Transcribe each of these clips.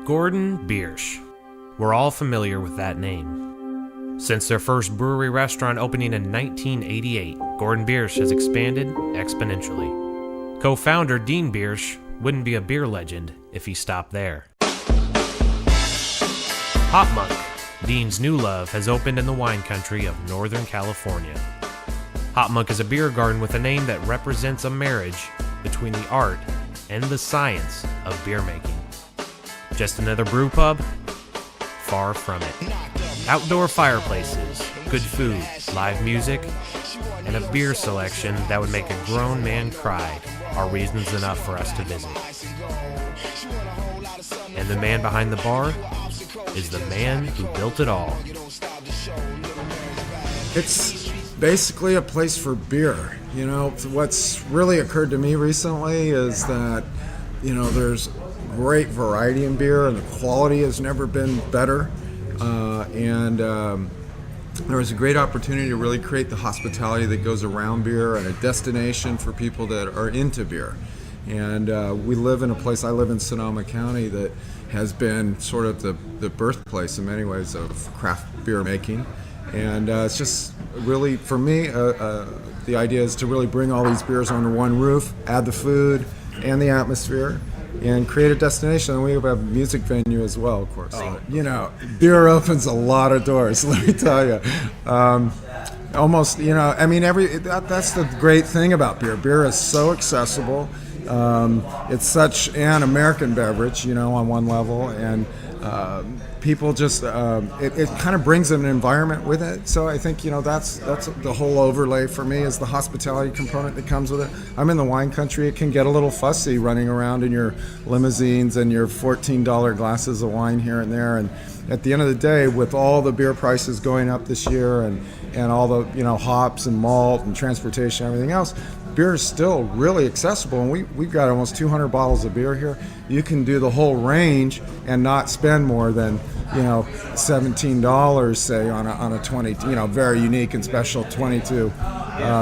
Gordon Biersch. We're all familiar with that name. Since their first brewery restaurant opening in 1988, Gordon Biersch has expanded exponentially. Co-founder Dean Biersch wouldn't be a beer legend if he stopped there. Hopmonk, Dean's new love, has opened in the wine country of Northern California. Hopmonk is a beer garden with a name that represents a marriage between the art and the science of beer making. Just another brew pub? Far from it. Outdoor fireplaces, good food, live music, and a beer selection that would make a grown man cry are reasons enough for us to visit. And the man behind the bar is the man who built it all. It's basically a place for beer. You know, what's really occurred to me recently is that, there's great variety in beer and the quality has never been better. There was a great opportunity to really create the hospitality that goes around beer and a destination for people that are into beer. And we live in a place, I live in Sonoma County, that has been sort of the birthplace in many ways of craft beer making. And it's just really, for me, the idea is to really bring all these beers under one roof, add the food and the atmosphere, and create a destination. And we have a music venue as well, of course. Beer opens a lot of doors, let me tell you. That's the great thing about beer. Beer is so accessible. It's such an American beverage, on one level, and people just, it kind of brings an environment with it. So I think, that's the whole overlay for me, is the hospitality component that comes with it. I'm in the wine country. It can get a little fussy running around in your limousines and your $14 glasses of wine here and there. And at the end of the day, with all the beer prices going up this year and all the, hops and malt and transportation and everything else, beer is still really accessible, and we've got almost 200 bottles of beer here. You can do the whole range and not spend more than $17, say, on a 20, very unique and special 22.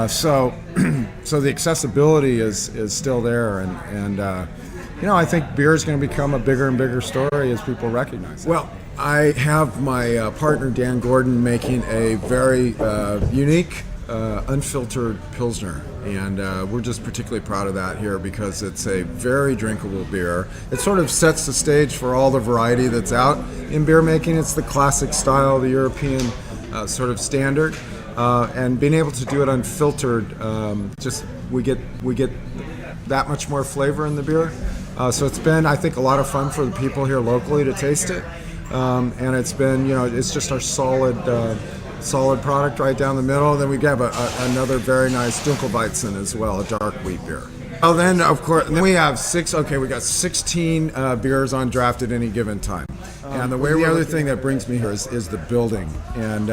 So the accessibility is still there, and I think beer is going to become a bigger and bigger story as people recognize it. Well, I have my partner Dan Gordon making a very unique unfiltered Pilsner, and we're just particularly proud of that here because it's a very drinkable beer. It sort of sets the stage for all the variety that's out in beer making. It's the classic style, the European sort of standard, and being able to do it unfiltered, we get that much more flavor in the beer. So it's been, I think, a lot of fun for the people here locally to taste it, and it's been, it's just our solid product right down the middle. Then we have another very nice Dunkelweizen as well, a dark wheat beer. Oh, then of course, we have we got 16 beers on draft at any given time. And the other thing that brings me here is the building, and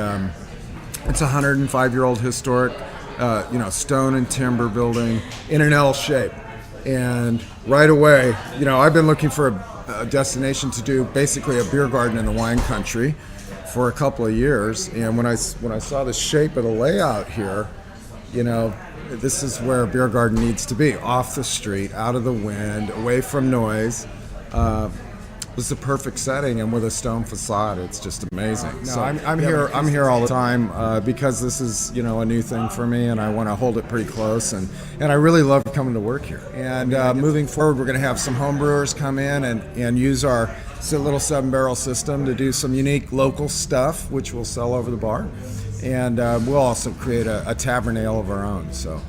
it's a 105-year-old historic, stone and timber building in an L shape. And right away, I've been looking for a destination to do basically a beer garden in the wine country for a couple of years, and when I saw the shape of the layout here, this is where a beer garden needs to be, off the street, out of the wind, away from noise. It was the perfect setting, and with a stone facade, it's just amazing. So I'm here all the time because this is a new thing for me, and I want to hold it pretty close, and I really love coming to work here. And moving forward, we're going to have some home brewers come in and use our little 7-barrel system to do some unique local stuff, which we'll sell over the bar, and we'll also create a tavern ale of our own. So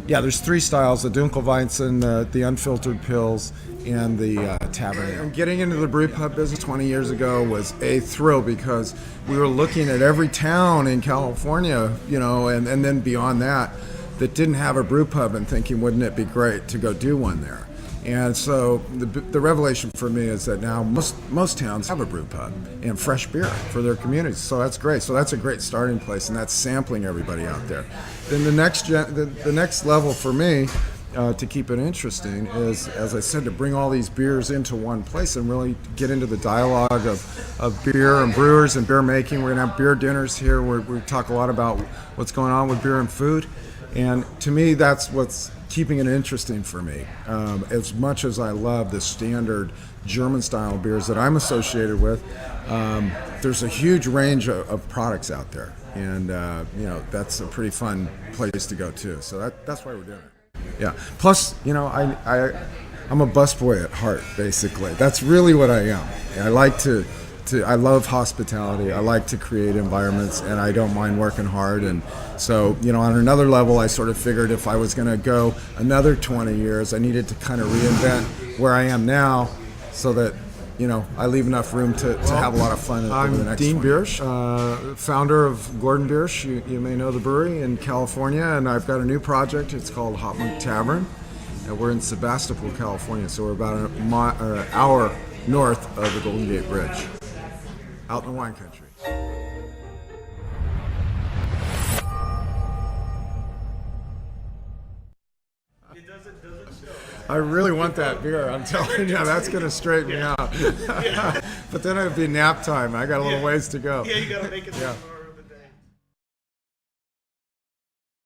yeah, there's 3 styles: the Dunkelweizen, the unfiltered pills, and the tavern ale. Getting into the brew pub business 20 years ago was a thrill because we were looking at every town in California, and then beyond that didn't have a brew pub, and thinking, wouldn't it be great to go do one there? And so the revelation for me is that now most towns have a brew pub and fresh beer for their communities. So that's great. So that's a great starting place, and that's sampling everybody out there. Then the next level for me, to keep it interesting, is, as I said, to bring all these beers into one place and really get into the dialogue of beer and brewers and beer making. We're going to have beer dinners here where we talk a lot about what's going on with beer and food. And to me, that's what's keeping it interesting for me. As much as I love the standard German-style beers that I'm associated with, there's a huge range of products out there, and that's a pretty fun place to go too. So that's why we're doing it. Yeah. Plus, I'm a busboy at heart, basically. That's really what I am. I like I love hospitality. I like to create environments, and I don't mind working hard. And so, on another level, I sort of figured if I was going to go another 20 years, I needed to kind of reinvent where I am now, so that I leave enough room to have a lot of fun over the next. I'm Dean Biersch, founder of Gordon Biersch. You may know the brewery in California, and I've got a new project. It's called Hopmonk Tavern. And we're in Sebastopol, California, so we're about an hour north of the Golden Gate Bridge, out in the wine country. It doesn't show. I really want that beer. I'm telling you, that's going to straighten me out. But then it'd be nap time. I got a little ways to go. Yeah, you got to make it. Yeah.